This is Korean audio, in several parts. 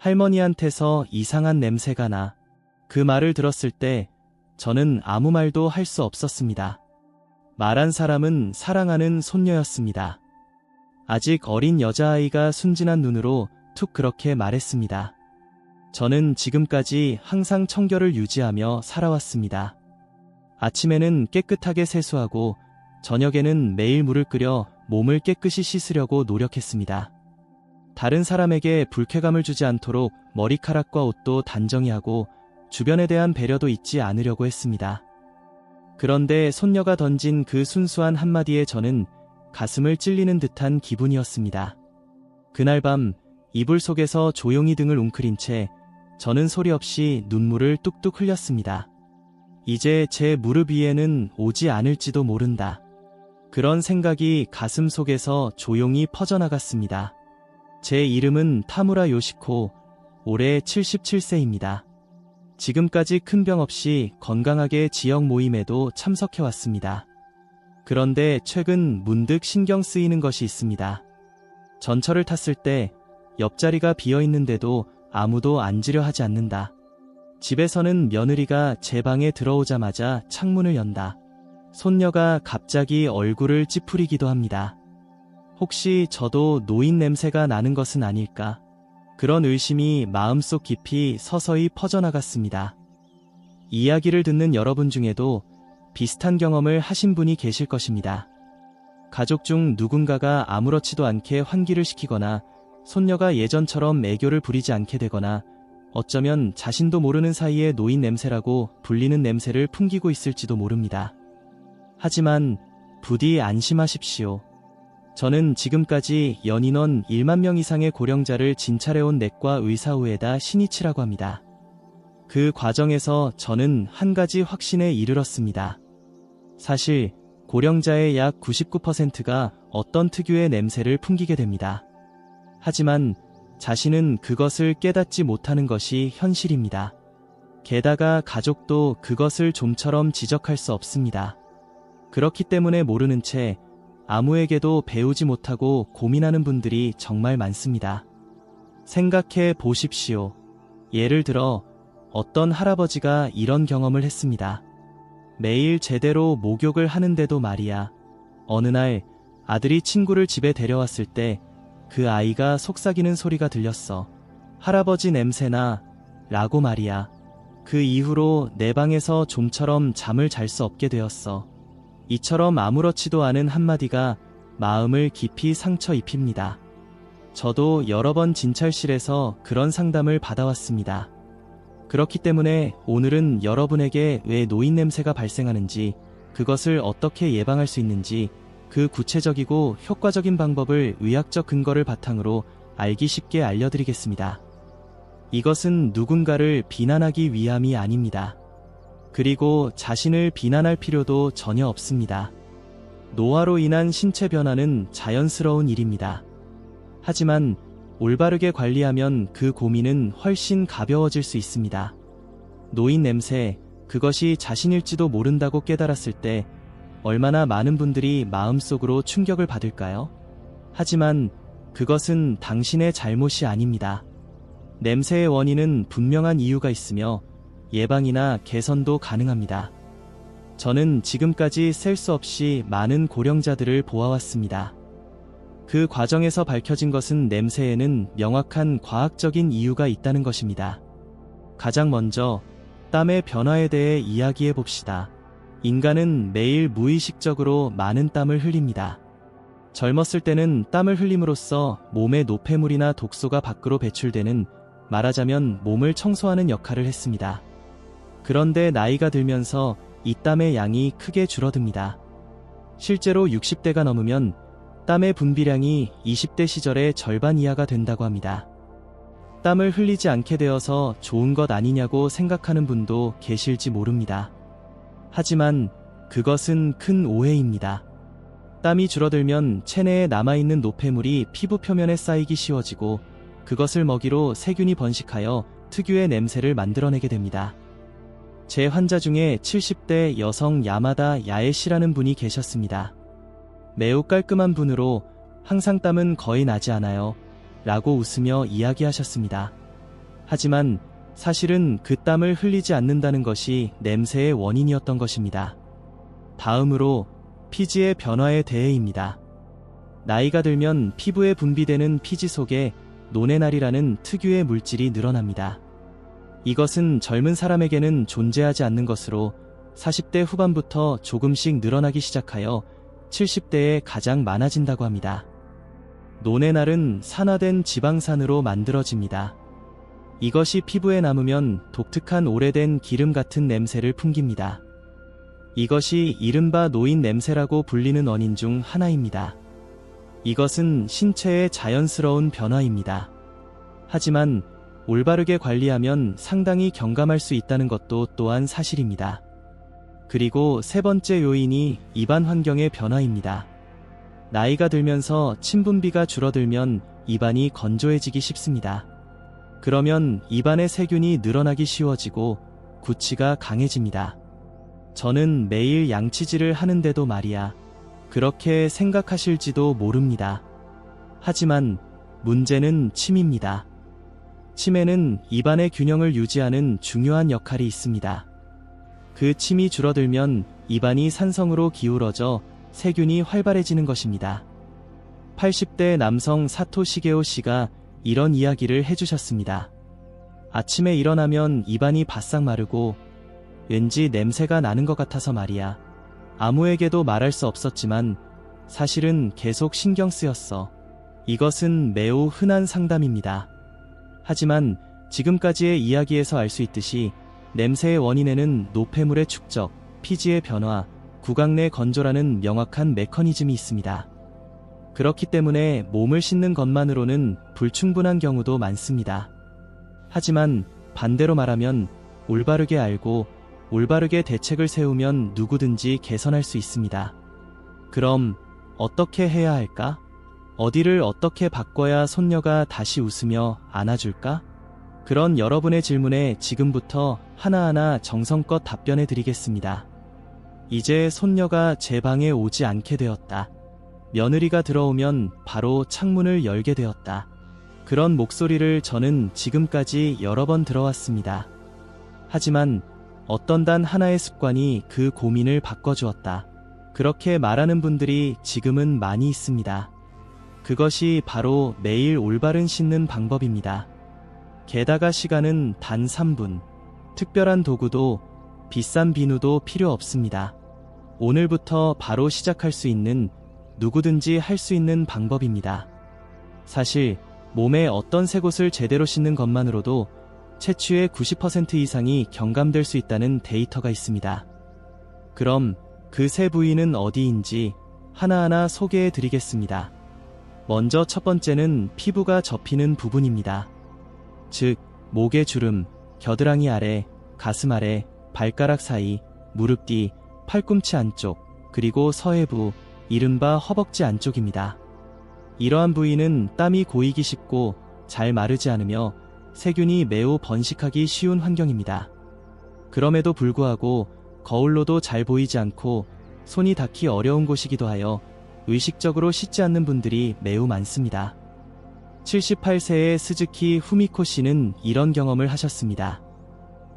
할머니한테서 이상한 냄새가 나. 그 말을 들었을 때 저는 아무 말도 할 수 없었습니다. 말한 사람은 사랑하는 손녀였습니다. 아직 어린 여자아이가 순진한 눈으로 툭 그렇게 말했습니다. 저는 지금까지 항상 청결을 유지하며 살아왔습니다. 아침에는 깨끗하게 세수하고 저녁에는 매일 물을 끓여 몸을 깨끗이 씻으려고 노력했습니다. 다른 사람에게 불쾌감을 주지 않도록 머리카락과 옷도 단정히 하고 주변에 대한 배려도 잊지 않으려고 했습니다. 그런데 손녀가 던진 그 순수한 한마디에 저는 가슴을 찔리는 듯한 기분이었습니다. 그날 밤 이불 속에서 조용히 등을 웅크린 채 저는 소리 없이 눈물을 뚝뚝 흘렸습니다. 이제 제 무릎 위에는 오지 않을지도 모른다. 그런 생각이 가슴 속에서 조용히 퍼져나갔습니다. 제 이름은 타무라 요시코, 올해 77세입니다. 지금까지 큰 병 없이 건강하게 지역 모임에도 참석해왔습니다. 그런데 최근 문득 신경 쓰이는 것이 있습니다. 전철을 탔을 때 옆자리가 비어있는데도 아무도 앉으려 하지 않는다. 집에서는 며느리가 제 방에 들어오자마자 창문을 연다. 손녀가 갑자기 얼굴을 찌푸리기도 합니다. 혹시 저도 노인 냄새가 나는 것은 아닐까? 그런 의심이 마음속 깊이 서서히 퍼져나갔습니다. 이야기를 듣는 여러분 중에도 비슷한 경험을 하신 분이 계실 것입니다. 가족 중 누군가가 아무렇지도 않게 환기를 시키거나 손녀가 예전처럼 애교를 부리지 않게 되거나 어쩌면 자신도 모르는 사이에 노인 냄새라고 불리는 냄새를 풍기고 있을지도 모릅니다. 하지만 부디 안심하십시오. 저는 지금까지 연인원 1만 명 이상의 고령자를 진찰해온 내과 의사후에다 신이치라고 합니다. 그 과정에서 저는 한 가지 확신에 이르렀습니다. 사실 고령자의 약 99%가 어떤 특유의 냄새를 풍기게 됩니다. 하지만 자신은 그것을 깨닫지 못하는 것이 현실입니다. 게다가 가족도 그것을 좀처럼 지적할 수 없습니다. 그렇기 때문에 모르는 채 아무에게도 배우지 못하고 고민하는 분들이 정말 많습니다. 생각해 보십시오. 예를 들어 어떤 할아버지가 이런 경험을 했습니다. 매일 제대로 목욕을 하는데도 말이야. 어느 날 아들이 친구를 집에 데려왔을 때 그 아이가 속삭이는 소리가 들렸어. 할아버지 냄새나 라고 말이야. 그 이후로 내 방에서 좀처럼 잠을 잘 수 없게 되었어. 이처럼 아무렇지도 않은 한마디가 마음을 깊이 상처 입힙니다. 저도 여러 번 진찰실에서 그런 상담을 받아왔습니다. 그렇기 때문에 오늘은 여러분에게 왜 노인 냄새가 발생하는지, 그것을 어떻게 예방할 수 있는지, 그 구체적이고 효과적인 방법을 의학적 근거를 바탕으로 알기 쉽게 알려드리겠습니다. 이것은 누군가를 비난하기 위함이 아닙니다. 그리고 자신을 비난할 필요도 전혀 없습니다. 노화로 인한 신체 변화는 자연스러운 일입니다. 하지만 올바르게 관리하면 그 고민은 훨씬 가벼워질 수 있습니다. 노인 냄새, 그것이 자신일지도 모른다고 깨달았을 때 얼마나 많은 분들이 마음속으로 충격을 받을까요? 하지만 그것은 당신의 잘못이 아닙니다. 냄새의 원인은 분명한 이유가 있으며 예방이나 개선도 가능합니다. 저는 지금까지 셀 수 없이 많은 고령자들을 보아왔습니다. 그 과정에서 밝혀진 것은 냄새에는 명확한 과학적인 이유가 있다는 것입니다. 가장 먼저 땀의 변화에 대해 이야기해 봅시다. 인간은 매일 무의식적으로 많은 땀을 흘립니다. 젊었을 때는 땀을 흘림으로써 몸의 노폐물이나 독소가 밖으로 배출되는, 말하자면 몸을 청소하는 역할을 했습니다. 그런데 나이가 들면서 이 땀의 양이 크게 줄어듭니다. 실제로 60대가 넘으면 땀의 분비량이 20대 시절의 절반 이하가 된다고 합니다. 땀을 흘리지 않게 되어서 좋은 것 아니냐고 생각하는 분도 계실지 모릅니다. 하지만 그것은 큰 오해입니다. 땀이 줄어들면 체내에 남아있는 노폐물이 피부 표면에 쌓이기 쉬워지고 그것을 먹이로 세균이 번식하여 특유의 냄새를 만들어내게 됩니다. 제 환자 중에 70대 여성 야마다 야에시라는 분이 계셨습니다. 매우 깔끔한 분으로 항상 땀은 거의 나지 않아요 라고 웃으며 이야기하셨습니다. 하지만 사실은 그 땀을 흘리지 않는다는 것이 냄새의 원인이었던 것입니다. 다음으로 피지의 변화에 대해입니다. 나이가 들면 피부에 분비되는 피지 속에 노네날이라는 특유의 물질이 늘어납니다. 이것은 젊은 사람에게는 존재하지 않는 것으로 40대 후반부터 조금씩 늘어나기 시작하여 70대에 가장 많아진다고 합니다. 노네날은 산화된 지방산으로 만들어집니다. 이것이 피부에 남으면 독특한 오래된 기름 같은 냄새를 풍깁니다. 이것이 이른바 노인 냄새라고 불리는 원인 중 하나입니다. 이것은 신체의 자연스러운 변화입니다. 하지만 올바르게 관리하면 상당히 경감할 수 있다는 것도 또한 사실입니다. 그리고 세 번째 요인이 입안 환경의 변화입니다. 나이가 들면서 침분비가 줄어들면 입안이 건조해지기 쉽습니다. 그러면 입안의 세균이 늘어나기 쉬워지고 구취가 강해집니다. 저는 매일 양치질을 하는데도 말이야. 그렇게 생각하실지도 모릅니다. 하지만 문제는 침입니다. 침에는 입안의 균형을 유지하는 중요한 역할이 있습니다. 그 침이 줄어들면 입안이 산성으로 기울어져 세균이 활발해지는 것입니다. 80대 남성 사토 시게오 씨가 이런 이야기를 해주셨습니다. 아침에 일어나면 입안이 바싹 마르고 왠지 냄새가 나는 것 같아서 말이야. 아무에게도 말할 수 없었지만 사실은 계속 신경 쓰였어. 이것은 매우 흔한 상담입니다. 하지만 지금까지의 이야기에서 알 수 있듯이 냄새의 원인에는 노폐물의 축적, 피지의 변화, 구강 내 건조라는 명확한 메커니즘이 있습니다. 그렇기 때문에 몸을 씻는 것만으로는 불충분한 경우도 많습니다. 하지만 반대로 말하면 올바르게 알고 올바르게 대책을 세우면 누구든지 개선할 수 있습니다. 그럼 어떻게 해야 할까? 어디를 어떻게 바꿔야 손녀가 다시 웃으며 안아줄까? 그런 여러분의 질문에 지금부터 하나하나 정성껏 답변해 드리겠습니다. 이제 손녀가 제 방에 오지 않게 되었다. 며느리가 들어오면 바로 창문을 열게 되었다. 그런 목소리를 저는 지금까지 여러 번 들어왔습니다. 하지만 어떤 단 하나의 습관이 그 고민을 바꿔주었다. 그렇게 말하는 분들이 지금은 많이 있습니다. 그것이 바로 매일 올바른 씻는 방법입니다. 게다가 시간은 단 3분. 특별한 도구도 비싼 비누도 필요 없습니다. 오늘부터 바로 시작할 수 있는 누구든지 할 수 있는 방법입니다. 사실 몸의 어떤 새 곳을 제대로 씻는 것만으로도 채취의 90% 이상이 경감될 수 있다는 데이터가 있습니다. 그럼 그 세 부위는 어디인지 하나하나 소개해 드리겠습니다. 먼저 첫 번째는 피부가 접히는 부분입니다. 즉, 목의 주름, 겨드랑이 아래, 가슴 아래, 발가락 사이, 무릎 뒤, 팔꿈치 안쪽, 그리고 서해부, 이른바 허벅지 안쪽입니다. 이러한 부위는 땀이 고이기 쉽고 잘 마르지 않으며 세균이 매우 번식하기 쉬운 환경입니다. 그럼에도 불구하고 거울로도 잘 보이지 않고 손이 닿기 어려운 곳이기도 하여 의식적으로 씻지 않는 분들이 매우 많습니다. 78세의 스즈키 후미코 씨는 이런 경험을 하셨습니다.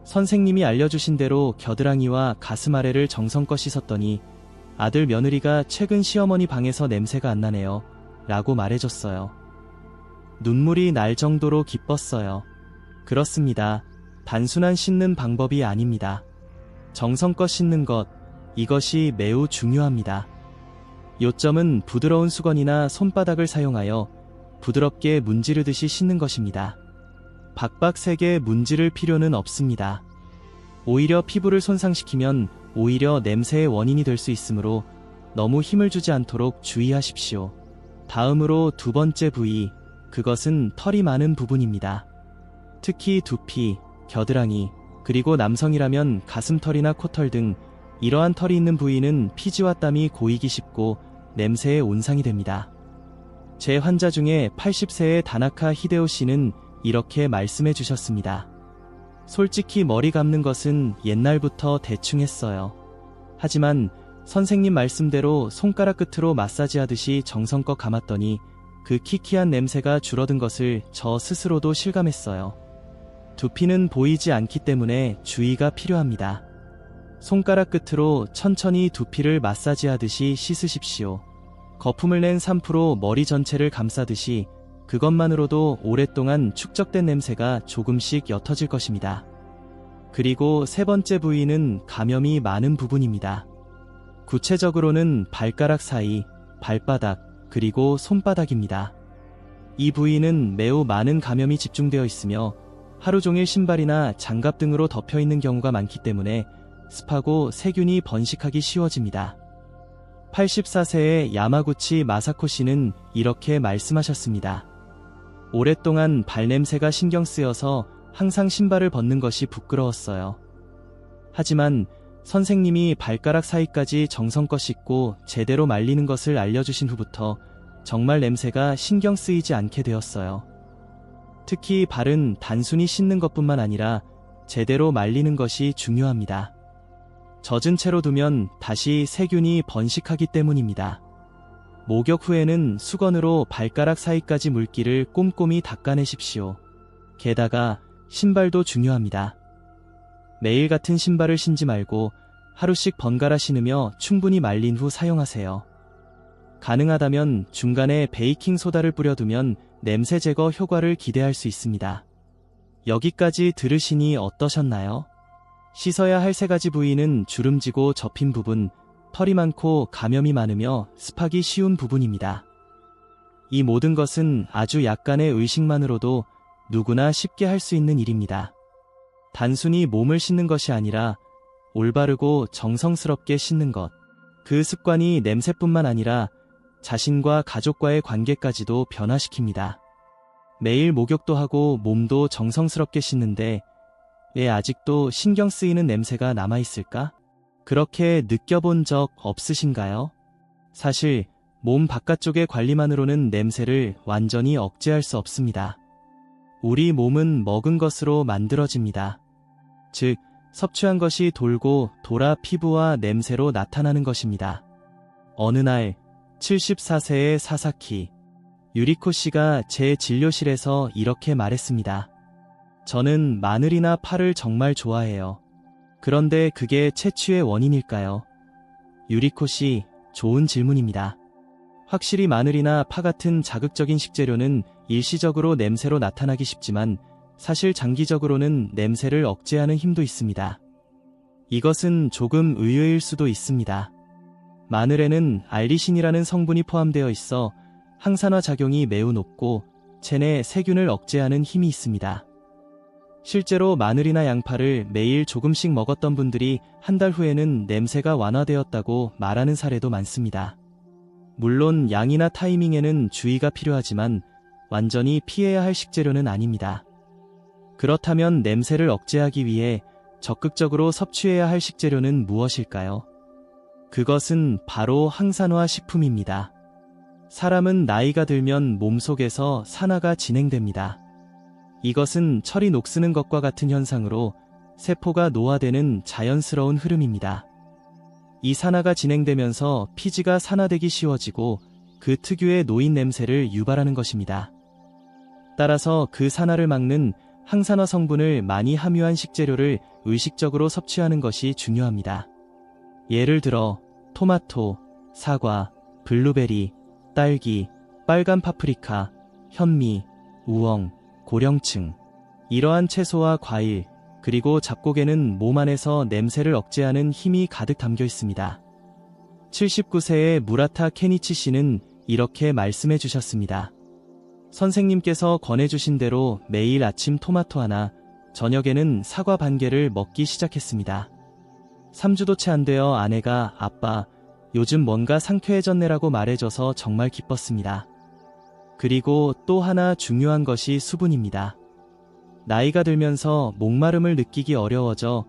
선생님이 알려주신 대로 겨드랑이와 가슴 아래를 정성껏 씻었더니 아들 며느리가 최근 시어머니 방에서 냄새가 안 나네요. 라고 말해줬어요. 눈물이 날 정도로 기뻤어요. 그렇습니다. 단순한 씻는 방법이 아닙니다. 정성껏 씻는 것, 이것이 매우 중요합니다. 요점은 부드러운 수건이나 손바닥을 사용하여 부드럽게 문지르듯이 씻는 것입니다. 박박 세게 문지를 필요는 없습니다. 오히려 피부를 손상시키면 오히려 냄새의 원인이 될 수 있으므로 너무 힘을 주지 않도록 주의하십시오. 다음으로 두 번째 부위, 그것은 털이 많은 부분입니다. 특히 두피, 겨드랑이, 그리고 남성이라면 가슴털이나 코털 등 이러한 털이 있는 부위는 피지와 땀이 고이기 쉽고 냄새의 온상이 됩니다. 제 환자 중에 80세의 다나카 히데오 씨는 이렇게 말씀해 주셨습니다. 솔직히 머리 감는 것은 옛날부터 대충 했어요. 하지만 선생님 말씀대로 손가락 끝으로 마사지하듯이 정성껏 감았더니 그 키키한 냄새가 줄어든 것을 저 스스로도 실감했어요. 두피는 보이지 않기 때문에 주의가 필요합니다. 손가락 끝으로 천천히 두피를 마사지하듯이 씻으십시오. 거품을 낸 3% 머리 전체를 감싸듯이 그것만으로도 오랫동안 축적된 냄새가 조금씩 옅어질 것입니다. 그리고 세 번째 부위는 감염이 많은 부분입니다. 구체적으로는 발가락 사이, 발바닥, 그리고 손바닥입니다. 이 부위는 매우 많은 감염이 집중되어 있으며 하루 종일 신발이나 장갑 등으로 덮여 있는 경우가 많기 때문에 습하고 세균이 번식하기 쉬워집니다. 84세의 야마구치 마사코 씨는 이렇게 말씀하셨습니다. 오랫동안 발냄새가 신경 쓰여서 항상 신발을 벗는 것이 부끄러웠어요. 하지만 선생님이 발가락 사이까지 정성껏 씻고 제대로 말리는 것을 알려주신 후부터 정말 냄새가 신경 쓰이지 않게 되었어요. 특히 발은 단순히 씻는 것뿐만 아니라 제대로 말리는 것이 중요합니다. 젖은 채로 두면 다시 세균이 번식하기 때문입니다. 목욕 후에는 수건으로 발가락 사이까지 물기를 꼼꼼히 닦아내십시오. 게다가 신발도 중요합니다. 매일 같은 신발을 신지 말고 하루씩 번갈아 신으며 충분히 말린 후 사용하세요. 가능하다면 중간에 베이킹 소다를 뿌려두면 냄새 제거 효과를 기대할 수 있습니다. 여기까지 들으시니 어떠셨나요? 씻어야 할 세 가지 부위는 주름지고 접힌 부분, 털이 많고 감염이 많으며 습하기 쉬운 부분입니다. 이 모든 것은 아주 약간의 의식만으로도 누구나 쉽게 할 수 있는 일입니다. 단순히 몸을 씻는 것이 아니라 올바르고 정성스럽게 씻는 것. 그 습관이 냄새뿐만 아니라 자신과 가족과의 관계까지도 변화시킵니다. 매일 목욕도 하고 몸도 정성스럽게 씻는데 왜 아직도 신경 쓰이는 냄새가 남아있을까? 그렇게 느껴본 적 없으신가요? 사실 몸 바깥쪽의 관리만으로는 냄새를 완전히 억제할 수 없습니다. 우리 몸은 먹은 것으로 만들어집니다. 즉, 섭취한 것이 돌고 돌아 피부와 냄새로 나타나는 것입니다. 어느 날 74세의 사사키 유리코 씨가 제 진료실에서 이렇게 말했습니다. 저는 마늘이나 파를 정말 좋아해요. 그런데 그게 체취의 원인일까요? 유리코 씨, 좋은 질문입니다. 확실히 마늘이나 파 같은 자극적인 식재료는 일시적으로 냄새로 나타나기 쉽지만 사실 장기적으로는 냄새를 억제하는 힘도 있습니다. 이것은 조금 의외일 수도 있습니다. 마늘에는 알리신이라는 성분이 포함되어 있어 항산화 작용이 매우 높고 체내 세균을 억제하는 힘이 있습니다. 실제로 마늘이나 양파를 매일 조금씩 먹었던 분들이 한 달 후에는 냄새가 완화되었다고 말하는 사례도 많습니다. 물론 양이나 타이밍에는 주의가 필요하지만 완전히 피해야 할 식재료는 아닙니다. 그렇다면 냄새를 억제하기 위해 적극적으로 섭취해야 할 식재료는 무엇일까요? 그것은 바로 항산화 식품입니다. 사람은 나이가 들면 몸속에서 산화가 진행됩니다. 이것은 철이 녹쓰는 것과 같은 현상으로 세포가 노화되는 자연스러운 흐름입니다. 이 산화가 진행되면서 피지가 산화되기 쉬워지고 그 특유의 노인 냄새를 유발하는 것입니다. 따라서 그 산화를 막는 항산화 성분을 많이 함유한 식재료를 의식적으로 섭취하는 것이 중요합니다. 예를 들어 토마토, 사과, 블루베리, 딸기, 빨간 파프리카, 현미, 우엉, 고령층. 이러한 채소와 과일, 그리고 잡곡에는 몸 안에서 냄새를 억제하는 힘이 가득 담겨 있습니다. 79세의 무라타 케니치 씨는 이렇게 말씀해 주셨습니다. 선생님께서 권해주신 대로 매일 아침 토마토 하나, 저녁에는 사과 반 개를 먹기 시작했습니다. 3주도 채 안 되어 아내가 아빠, 요즘 뭔가 상쾌해졌네라고 말해줘서 정말 기뻤습니다. 그리고 또 하나 중요한 것이 수분입니다. 나이가 들면서 목마름을 느끼기 어려워져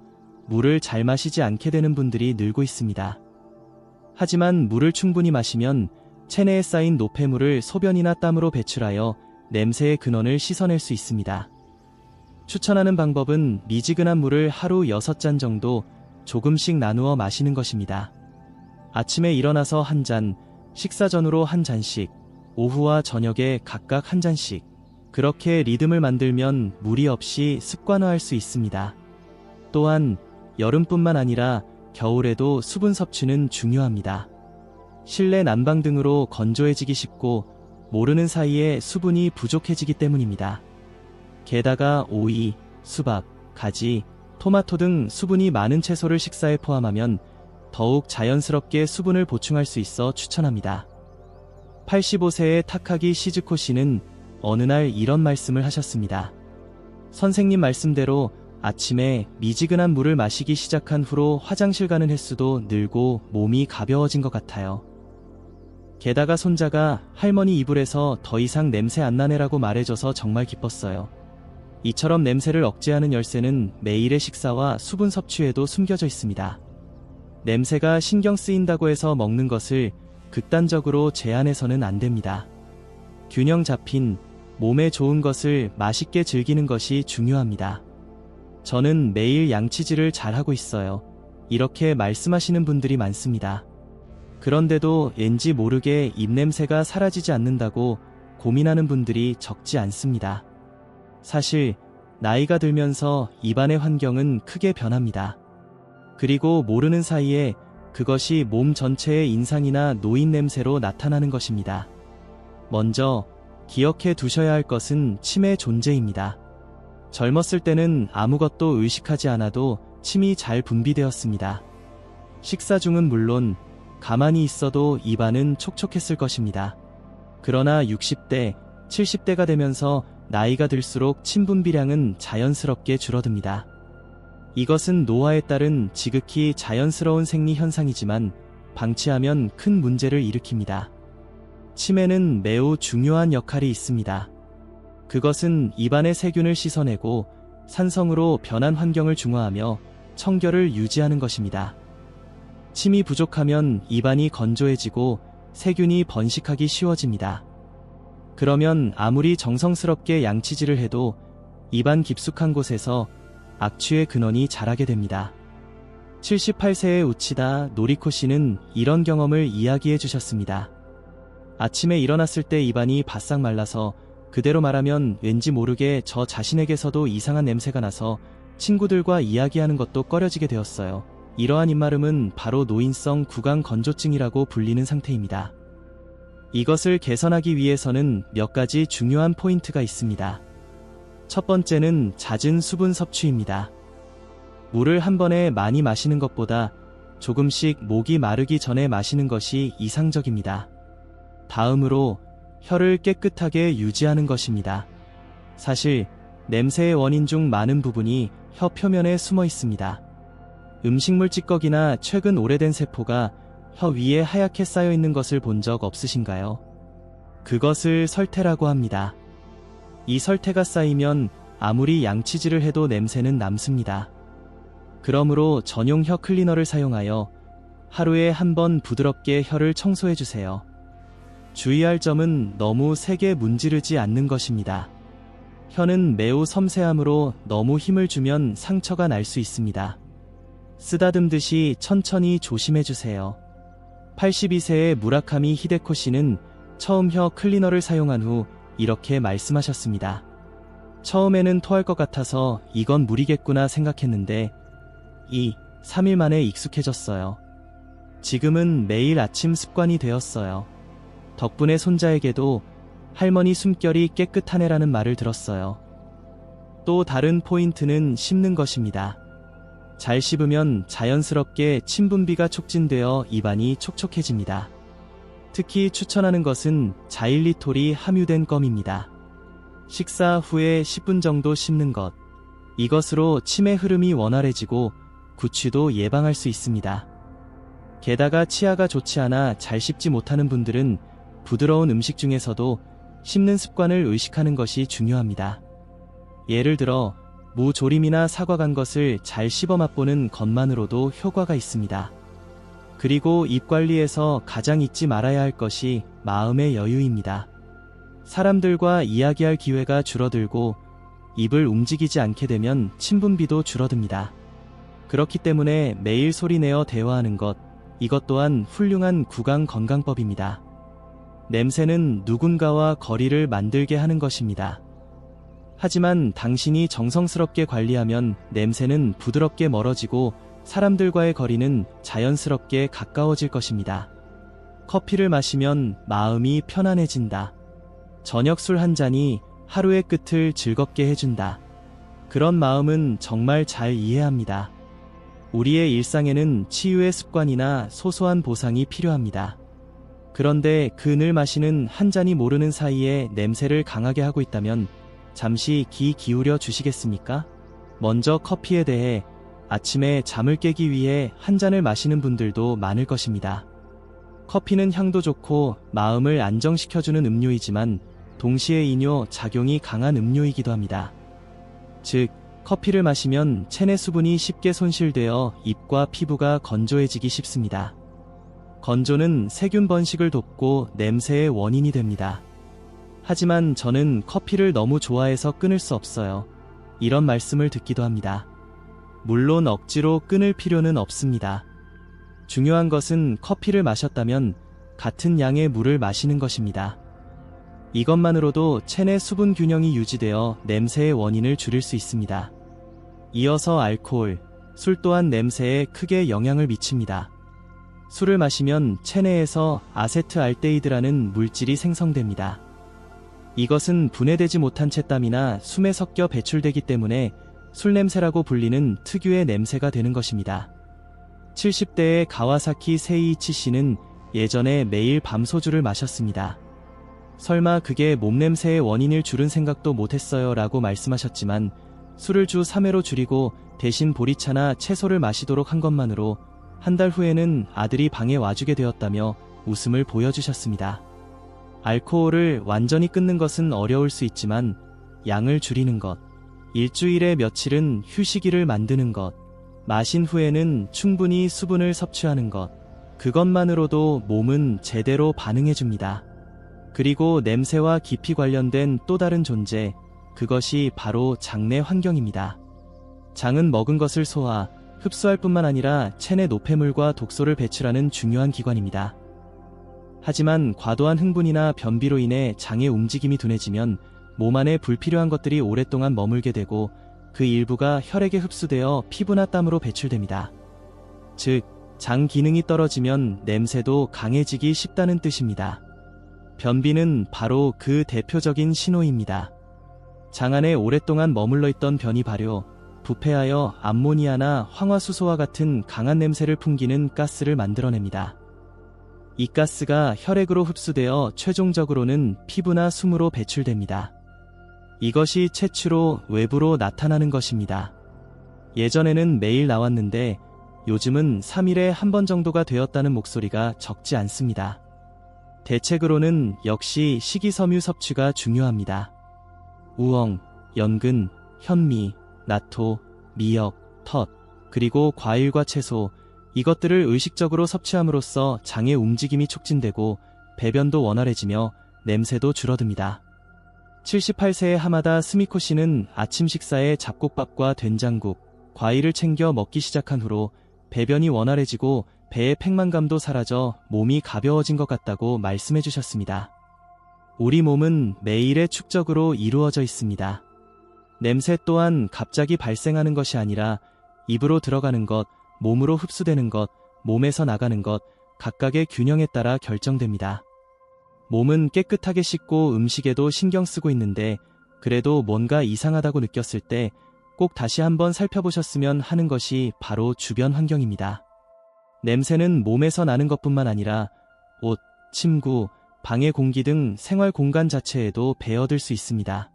물을 잘 마시지 않게 되는 분들이 늘고 있습니다. 하지만 물을 충분히 마시면 체내에 쌓인 노폐물을 소변이나 땀으로 배출하여 냄새의 근원을 씻어낼 수 있습니다. 추천하는 방법은 미지근한 물을 하루 6잔 정도 조금씩 나누어 마시는 것입니다. 아침에 일어나서 한 잔, 식사 전후로 한 잔씩, 오후와 저녁에 각각 한 잔씩, 그렇게 리듬을 만들면 무리 없이 습관화할 수 있습니다. 또한 여름뿐만 아니라 겨울에도 수분 섭취는 중요합니다. 실내 난방 등으로 건조해지기 쉽고 모르는 사이에 수분이 부족해지기 때문입니다. 게다가 오이, 수박, 가지, 토마토 등 수분이 많은 채소를 식사에 포함하면 더욱 자연스럽게 수분을 보충할 수 있어 추천합니다. 85세의 타카기 시즈코 씨는 어느 날 이런 말씀을 하셨습니다. 선생님 말씀대로 아침에 미지근한 물을 마시기 시작한 후로 화장실 가는 횟수도 늘고 몸이 가벼워진 것 같아요. 게다가 손자가 할머니 이불에서 더 이상 냄새 안 나네라고 말해줘서 정말 기뻤어요. 이처럼 냄새를 억제하는 열쇠는 매일의 식사와 수분 섭취에도 숨겨져 있습니다. 냄새가 신경 쓰인다고 해서 먹는 것을 극단적으로 제한해서는 안 됩니다. 균형 잡힌 몸에 좋은 것을 맛있게 즐기는 것이 중요합니다. 저는 매일 양치질을 잘하고 있어요. 이렇게 말씀하시는 분들이 많습니다. 그런데도 왠지 모르게 입냄새가 사라지지 않는다고 고민하는 분들이 적지 않습니다. 사실 나이가 들면서 입안의 환경은 크게 변합니다. 그리고 모르는 사이에 그것이 몸 전체의 인상이나 노인 냄새로 나타나는 것입니다. 먼저 기억해 두셔야 할 것은 침의 존재입니다. 젊었을 때는 아무것도 의식하지 않아도 침이 잘 분비되었습니다. 식사 중은 물론 가만히 있어도 입안은 촉촉했을 것입니다. 그러나 60대, 70대가 되면서 나이가 들수록 침 분비량은 자연스럽게 줄어듭니다. 이것은 노화에 따른 지극히 자연스러운 생리 현상이지만 방치하면 큰 문제를 일으킵니다. 침에는 매우 중요한 역할이 있습니다. 그것은 입안의 세균을 씻어내고 산성으로 변한 환경을 중화하며 청결을 유지하는 것입니다. 침이 부족하면 입안이 건조해지고 세균이 번식하기 쉬워집니다. 그러면 아무리 정성스럽게 양치질을 해도 입안 깊숙한 곳에서 악취의 근원이 자라게 됩니다. 78세의 우치다 노리코 씨는 이런 경험을 이야기해 주셨습니다. 아침에 일어났을 때 입안이 바싹 말라서 그대로 말하면 왠지 모르게 저 자신에게서도 이상한 냄새가 나서 친구들과 이야기하는 것도 꺼려지게 되었어요. 이러한 입마름은 바로 노인성 구강 건조증이라고 불리는 상태입니다. 이것을 개선하기 위해서는 몇 가지 중요한 포인트가 있습니다. 첫 번째는 잦은 수분 섭취입니다. 물을 한 번에 많이 마시는 것보다 조금씩 목이 마르기 전에 마시는 것이 이상적입니다. 다음으로 혀를 깨끗하게 유지하는 것입니다. 사실 냄새의 원인 중 많은 부분이 혀 표면에 숨어 있습니다. 음식물 찌꺼기나 최근 오래된 세포가 혀 위에 하얗게 쌓여 있는 것을 본 적 없으신가요? 그것을 설태라고 합니다. 이 설태가 쌓이면 아무리 양치질을 해도 냄새는 남습니다. 그러므로 전용 혀 클리너를 사용하여 하루에 한 번 부드럽게 혀를 청소해주세요. 주의할 점은 너무 세게 문지르지 않는 것입니다. 혀는 매우 섬세하므로 너무 힘을 주면 상처가 날 수 있습니다. 쓰다듬듯이 천천히 조심해주세요. 82세의 무라카미 히데코 씨는 처음 혀 클리너를 사용한 후 이렇게 말씀하셨습니다. 처음에는 토할 것 같아서 이건 물이겠구나 생각했는데 3일 만에 익숙해졌어요. 지금은 매일 아침 습관이 되었어요. 덕분에 손자에게도 할머니 숨결이 깨끗하네라는 말을 들었어요. 또 다른 포인트는 씹는 것입니다. 잘 씹으면 자연스럽게 침 분비가 촉진되어 입안이 촉촉해집니다. 특히 추천하는 것은 자일리톨이 함유된 껌입니다. 식사 후에 10분 정도 씹는 것. 이것으로 침의 흐름이 원활해지고 구취도 예방할 수 있습니다. 게다가 치아가 좋지 않아 잘 씹지 못하는 분들은 부드러운 음식 중에서도 씹는 습관을 의식하는 것이 중요합니다. 예를 들어 무조림이나 사과 간 것을 잘 씹어 맛보는 것만으로도 효과가 있습니다. 그리고 입 관리에서 가장 잊지 말아야 할 것이 마음의 여유입니다. 사람들과 이야기할 기회가 줄어들고 입을 움직이지 않게 되면 침 분비도 줄어듭니다. 그렇기 때문에 매일 소리내어 대화하는 것, 이것 또한 훌륭한 구강 건강법입니다. 냄새는 누군가와 거리를 만들게 하는 것입니다. 하지만 당신이 정성스럽게 관리하면 냄새는 부드럽게 멀어지고 사람들과의 거리는 자연스럽게 가까워질 것입니다. 커피를 마시면 마음이 편안해진다. 저녁 술 한 잔이 하루의 끝을 즐겁게 해준다. 그런 마음은 정말 잘 이해합니다. 우리의 일상에는 치유의 습관이나 소소한 보상이 필요합니다. 그런데 그 늘 마시는 한 잔이 모르는 사이에 냄새를 강하게 하고 있다면 잠시 귀 기울여 주시겠습니까? 먼저 커피에 대해 아침에 잠을 깨기 위해 한 잔을 마시는 분들도 많을 것입니다. 커피는 향도 좋고 마음을 안정시켜주는 음료이지만 동시에 이뇨 작용이 강한 음료이기도 합니다. 즉, 커피를 마시면 체내 수분이 쉽게 손실되어 입과 피부가 건조해지기 쉽습니다. 건조는 세균 번식을 돕고 냄새의 원인이 됩니다. 하지만 저는 커피를 너무 좋아해서 끊을 수 없어요. 이런 말씀을 듣기도 합니다. 물론 억지로 끊을 필요는 없습니다. 중요한 것은 커피를 마셨다면 같은 양의 물을 마시는 것입니다. 이것만으로도 체내 수분 균형이 유지되어 냄새의 원인을 줄일 수 있습니다. 이어서 알코올, 술 또한 냄새에 크게 영향을 미칩니다. 술을 마시면 체내에서 아세트알데히드라는 물질이 생성됩니다. 이것은 분해되지 못한 채땀이나 숨에 섞여 배출되기 때문에 술 냄새라고 불리는 특유의 냄새가 되는 것입니다. 70대의 가와사키 세이이치 씨는 예전에 매일 밤소주를 마셨습니다. 설마 그게 몸냄새의 원인일 줄은 생각도 못했어요 라고 말씀하셨지만 술을 주 3회로 줄이고 대신 보리차나 채소를 마시도록 한 것만으로 한 달 후에는 아들이 방에 와주게 되었다며 웃음을 보여주셨습니다. 알코올을 완전히 끊는 것은 어려울 수 있지만 양을 줄이는 것, 일주일에 며칠은 휴식일을 만드는 것, 마신 후에는 충분히 수분을 섭취하는 것, 그것만으로도 몸은 제대로 반응해줍니다. 그리고 냄새와 깊이 관련된 또 다른 존재, 그것이 바로 장내 환경입니다. 장은 먹은 것을 소화, 흡수할 뿐만 아니라 체내 노폐물과 독소를 배출하는 중요한 기관입니다. 하지만 과도한 흥분이나 변비로 인해 장의 움직임이 둔해지면 몸 안에 불필요한 것들이 오랫동안 머물게 되고 그 일부가 혈액에 흡수되어 피부나 땀으로 배출됩니다. 즉, 장 기능이 떨어지면 냄새도 강해지기 쉽다는 뜻입니다. 변비는 바로 그 대표적인 신호입니다. 장 안에 오랫동안 머물러 있던 변이 발효, 부패하여 암모니아나 황화수소와 같은 강한 냄새를 풍기는 가스를 만들어냅니다. 이 가스가 혈액으로 흡수되어 최종적으로는 피부나 숨으로 배출됩니다. 이것이 채취로 외부로 나타나는 것입니다. 예전에는 매일 나왔는데 요즘은 3일에 한 번 정도가 되었다는 목소리가 적지 않습니다. 대책으로는 역시 식이섬유 섭취가 중요합니다. 우엉, 연근, 현미, 나토, 미역, 톳, 그리고 과일과 채소, 이것들을 의식적으로 섭취함으로써 장의 움직임이 촉진되고 배변도 원활해지며 냄새도 줄어듭니다. 78세의 하마다 스미코 씨는 아침 식사에 잡곡밥과 된장국, 과일을 챙겨 먹기 시작한 후로 배변이 원활해지고 배의 팽만감도 사라져 몸이 가벼워진 것 같다고 말씀해 주셨습니다. 우리 몸은 매일의 축적으로 이루어져 있습니다. 냄새 또한 갑자기 발생하는 것이 아니라 입으로 들어가는 것, 몸으로 흡수되는 것, 몸에서 나가는 것, 각각의 균형에 따라 결정됩니다. 몸은 깨끗하게 씻고 음식에도 신경 쓰고 있는데 그래도 뭔가 이상하다고 느꼈을 때 꼭 다시 한번 살펴보셨으면 하는 것이 바로 주변 환경입니다. 냄새는 몸에서 나는 것뿐만 아니라 옷, 침구, 방의 공기 등 생활 공간 자체에도 배어들 수 있습니다.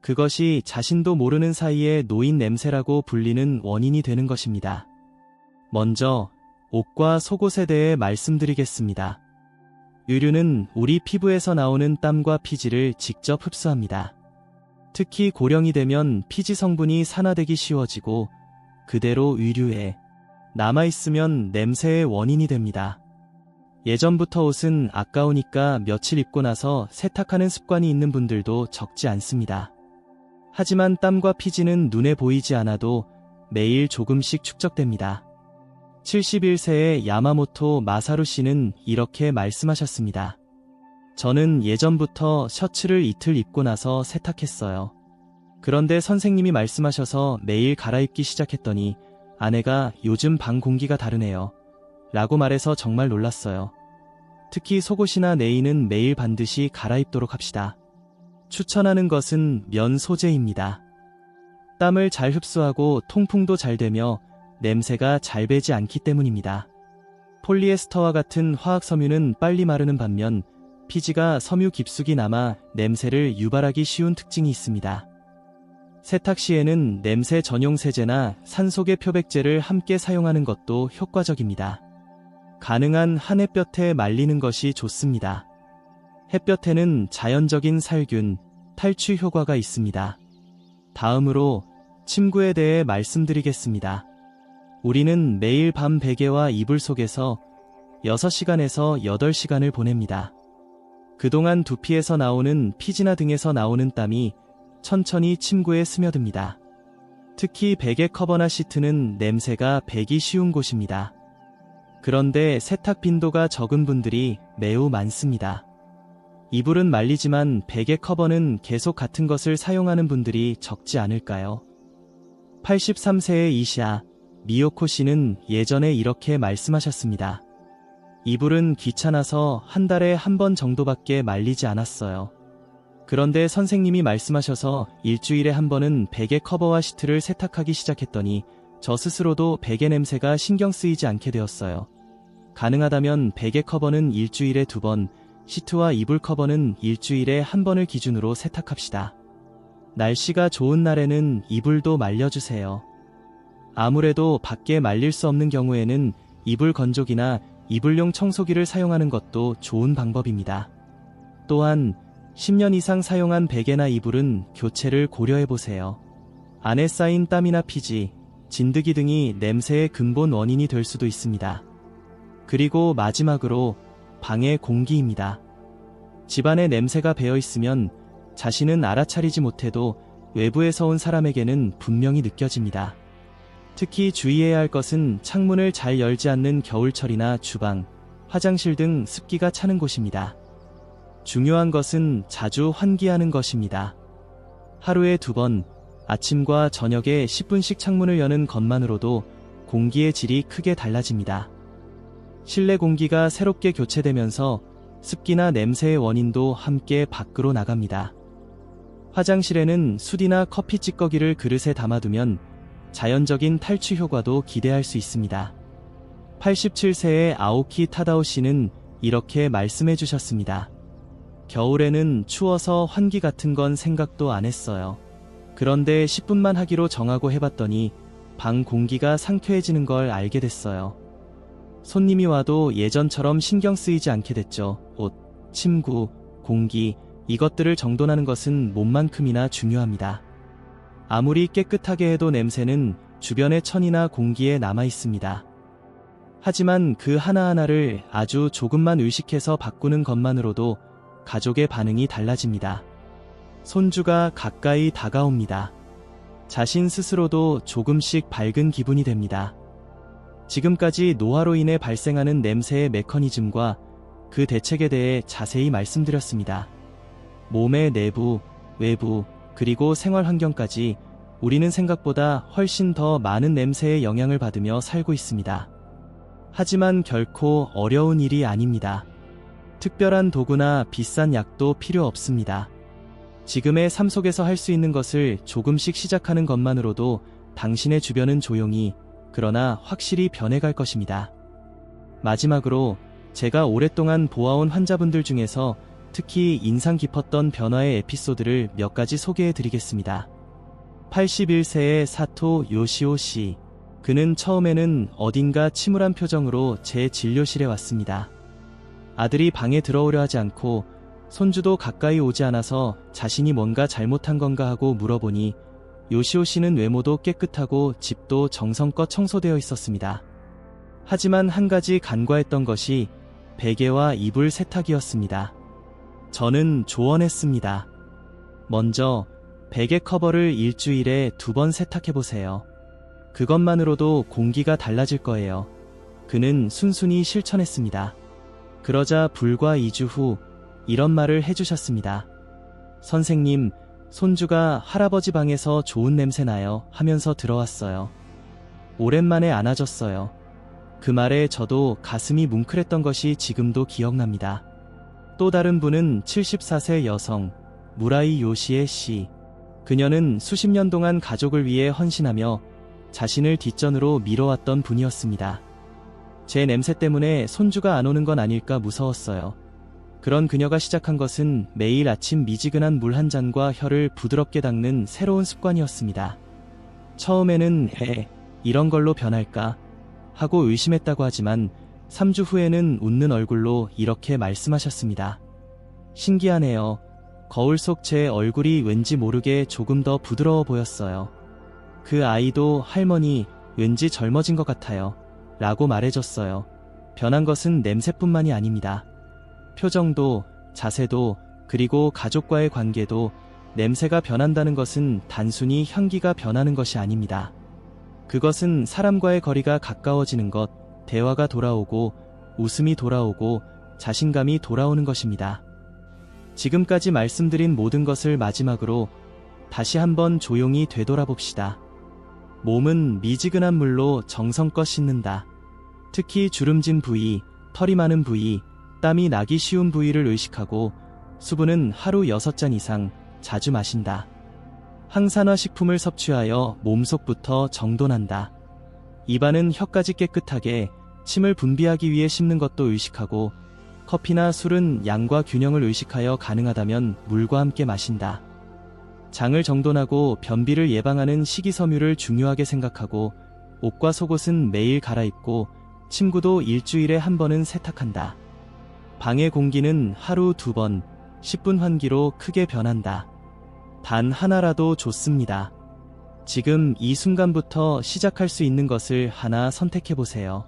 그것이 자신도 모르는 사이에 놓인 냄새라고 불리는 원인이 되는 것입니다. 먼저 옷과 속옷에 대해 말씀드리겠습니다. 유류는 우리 피부에서 나오는 땀과 피지를 직접 흡수합니다. 특히 고령이 되면 피지 성분이 산화되기 쉬워지고 그대로 유류에 남아있으면 냄새의 원인이 됩니다. 예전부터 옷은 아까우니까 며칠 입고 나서 세탁하는 습관이 있는 분들도 적지 않습니다. 하지만 땀과 피지는 눈에 보이지 않아도 매일 조금씩 축적됩니다. 71세의 야마모토 마사루 씨는 이렇게 말씀하셨습니다. 저는 예전부터 셔츠를 이틀 입고 나서 세탁했어요. 그런데 선생님이 말씀하셔서 매일 갈아입기 시작했더니 아내가 요즘 방 공기가 다르네요. 라고 말해서 정말 놀랐어요. 특히 속옷이나 네이는 매일 반드시 갈아입도록 합시다. 추천하는 것은 면 소재입니다. 땀을 잘 흡수하고 통풍도 잘 되며 냄새가 잘 배지 않기 때문입니다. 폴리에스터와 같은 화학섬유는 빨리 마르는 반면 피지가 섬유 깊숙이 남아 냄새를 유발하기 쉬운 특징이 있습니다. 세탁 시에는 냄새 전용 세제나 산소계 표백제를 함께 사용하는 것도 효과적입니다. 가능한 한 햇볕에 말리는 것이 좋습니다. 햇볕에는 자연적인 살균, 탈취 효과가 있습니다. 다음으로 침구에 대해 말씀드리겠습니다. 우리는 매일 밤 베개와 이불 속에서 6시간에서 8시간을 보냅니다. 그동안 두피에서 나오는 피지나 등에서 나오는 땀이 천천히 침구에 스며듭니다. 특히 베개 커버나 시트는 냄새가 배기 쉬운 곳입니다. 그런데 세탁 빈도가 적은 분들이 매우 많습니다. 이불은 말리지만 베개 커버는 계속 같은 것을 사용하는 분들이 적지 않을까요? 83세의 이시아 미요코 씨는 예전에 이렇게 말씀하셨습니다. 이불은 귀찮아서 한 달에 한 번 정도밖에 말리지 않았어요. 그런데 선생님이 말씀하셔서 일주일에 한 번은 베개 커버와 시트를 세탁하기 시작했더니 저 스스로도 베개 냄새가 신경 쓰이지 않게 되었어요. 가능하다면 베개 커버는 일주일에 2번, 시트와 이불 커버는 일주일에 1번을 기준으로 세탁합시다. 날씨가 좋은 날에는 이불도 말려주세요. 아무래도 밖에 말릴 수 없는 경우에는 이불 건조기나 이불용 청소기를 사용하는 것도 좋은 방법입니다. 또한 10년 이상 사용한 베개나 이불은 교체를 고려해보세요. 안에 쌓인 땀이나 피지, 진드기 등이 냄새의 근본 원인이 될 수도 있습니다. 그리고 마지막으로 방의 공기입니다. 집안에 냄새가 배어있으면 자신은 알아차리지 못해도 외부에서 온 사람에게는 분명히 느껴집니다. 특히 주의해야 할 것은 창문을 잘 열지 않는 겨울철이나 주방, 화장실 등 습기가 차는 곳입니다. 중요한 것은 자주 환기하는 것입니다. 하루에 2번, 아침과 저녁에 10분씩 창문을 여는 것만으로도 공기의 질이 크게 달라집니다. 실내 공기가 새롭게 교체되면서 습기나 냄새의 원인도 함께 밖으로 나갑니다. 화장실에는 숯이나 커피 찌꺼기를 그릇에 담아두면 자연적인 탈취 효과도 기대할 수 있습니다. 87세의 아오키 타다오 씨는 이렇게 말씀해 주셨습니다. 겨울에는 추워서 환기 같은 건 생각도 안 했어요. 그런데 10분만 하기로 정하고 해봤더니 방 공기가 상쾌해지는 걸 알게 됐어요. 손님이 와도 예전처럼 신경 쓰이지 않게 됐죠. 옷, 침구, 공기, 이것들을 정돈하는 것은 몸만큼이나 중요합니다. 아무리 깨끗하게 해도 냄새는 주변의 천이나 공기에 남아 있습니다. 하지만 그 하나하나를 아주 조금만 의식해서 바꾸는 것만으로도 가족의 반응이 달라집니다. 손주가 가까이 다가옵니다. 자신 스스로도 조금씩 밝은 기분이 됩니다. 지금까지 노화로 인해 발생하는 냄새의 메커니즘과 그 대책에 대해 자세히 말씀드렸습니다. 몸의 내부, 외부, 그리고 생활 환경까지 우리는 생각보다 훨씬 더 많은 냄새의 영향을 받으며 살고 있습니다. 하지만 결코 어려운 일이 아닙니다. 특별한 도구나 비싼 약도 필요 없습니다. 지금의 삶 속에서 할 수 있는 것을 조금씩 시작하는 것만으로도 당신의 주변은 조용히, 그러나 확실히 변해갈 것입니다. 마지막으로 제가 오랫동안 보아온 환자분들 중에서 특히 인상 깊었던 변화의 에피소드를 몇 가지 소개해 드리겠습니다. 81세의 사토 요시오 씨. 그는 처음에는 어딘가 침울한 표정으로 제 진료실에 왔습니다. 아들이 방에 들어오려 하지 않고 손주도 가까이 오지 않아서 자신이 뭔가 잘못한 건가 하고 물어보니 요시오 씨는 외모도 깨끗하고 집도 정성껏 청소되어 있었습니다. 하지만 한 가지 간과했던 것이 베개와 이불 세탁이었습니다. 저는 조언했습니다. 먼저 베개 커버를 일주일에 2번 세탁해보세요. 그것만으로도 공기가 달라질 거예요. 그는 순순히 실천했습니다. 그러자 불과 2주 후 이런 말을 해주셨습니다. 선생님, 손주가 할아버지 방에서 좋은 냄새 나요 하면서 들어왔어요. 오랜만에 안아줬어요. 그 말에 저도 가슴이 뭉클했던 것이 지금도 기억납니다. 또 다른 분은 74세 여성, 무라이 요시에 씨. 그녀는 수십 년 동안 가족을 위해 헌신하며 자신을 뒷전으로 밀어왔던 분이었습니다. 제 냄새 때문에 손주가 안 오는 건 아닐까 무서웠어요. 그런 그녀가 시작한 것은 매일 아침 미지근한 물 한 잔과 혀를 부드럽게 닦는 새로운 습관이었습니다. 처음에는 이런 걸로 변할까 하고 의심했다고 하지만 3주 후에는 웃는 얼굴로 이렇게 말씀하셨습니다. 신기하네요. 거울 속 제 얼굴이 왠지 모르게 조금 더 부드러워 보였어요. 그 아이도 할머니, 왠지 젊어진 것 같아요. 라고 말해줬어요. 변한 것은 냄새뿐만이 아닙니다. 표정도, 자세도, 그리고 가족과의 관계도 냄새가 변한다는 것은 단순히 향기가 변하는 것이 아닙니다. 그것은 사람과의 거리가 가까워지는 것, 대화가 돌아오고, 웃음이 돌아오고, 자신감이 돌아오는 것입니다. 지금까지 말씀드린 모든 것을 마지막으로 다시 한번 조용히 되돌아봅시다. 몸은 미지근한 물로 정성껏 씻는다. 특히 주름진 부위, 털이 많은 부위, 땀이 나기 쉬운 부위를 의식하고 수분은 하루 6잔 이상 자주 마신다. 항산화 식품을 섭취하여 몸속부터 정돈한다. 입안은 혀까지 깨끗하게 침을 분비하기 위해 씹는 것도 의식하고 커피나 술은 양과 균형을 의식하여 가능하다면 물과 함께 마신다. 장을 정돈하고 변비를 예방하는 식이섬유를 중요하게 생각하고 옷과 속옷은 매일 갈아입고 침구도 일주일에 한 번은 세탁한다. 방의 공기는 하루 2번 10분 환기로 크게 변한다. 단 하나라도 좋습니다. 지금 이 순간부터 시작할 수 있는 것을 하나 선택해보세요.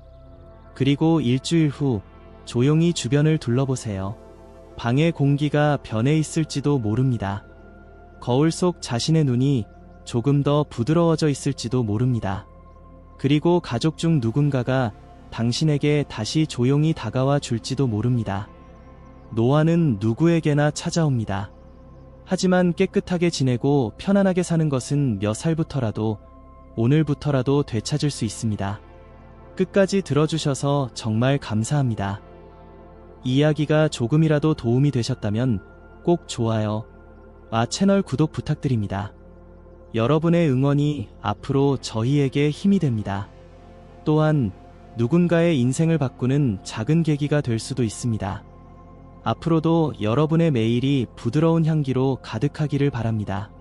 그리고 일주일 후 조용히 주변을 둘러보세요. 방의 공기가 변해 있을지도 모릅니다. 거울 속 자신의 눈이 조금 더 부드러워져 있을지도 모릅니다. 그리고 가족 중 누군가가 당신에게 다시 조용히 다가와 줄지도 모릅니다. 노화는 누구에게나 찾아옵니다. 하지만 깨끗하게 지내고 편안하게 사는 것은 몇 살부터라도, 오늘부터라도 되찾을 수 있습니다. 끝까지 들어주셔서 정말 감사합니다. 이야기가 조금이라도 도움이 되셨다면 꼭 좋아요, 채널 구독 부탁드립니다. 여러분의 응원이 앞으로 저희에게 힘이 됩니다. 또한 누군가의 인생을 바꾸는 작은 계기가 될 수도 있습니다. 앞으로도 여러분의 매일이 부드러운 향기로 가득하기를 바랍니다.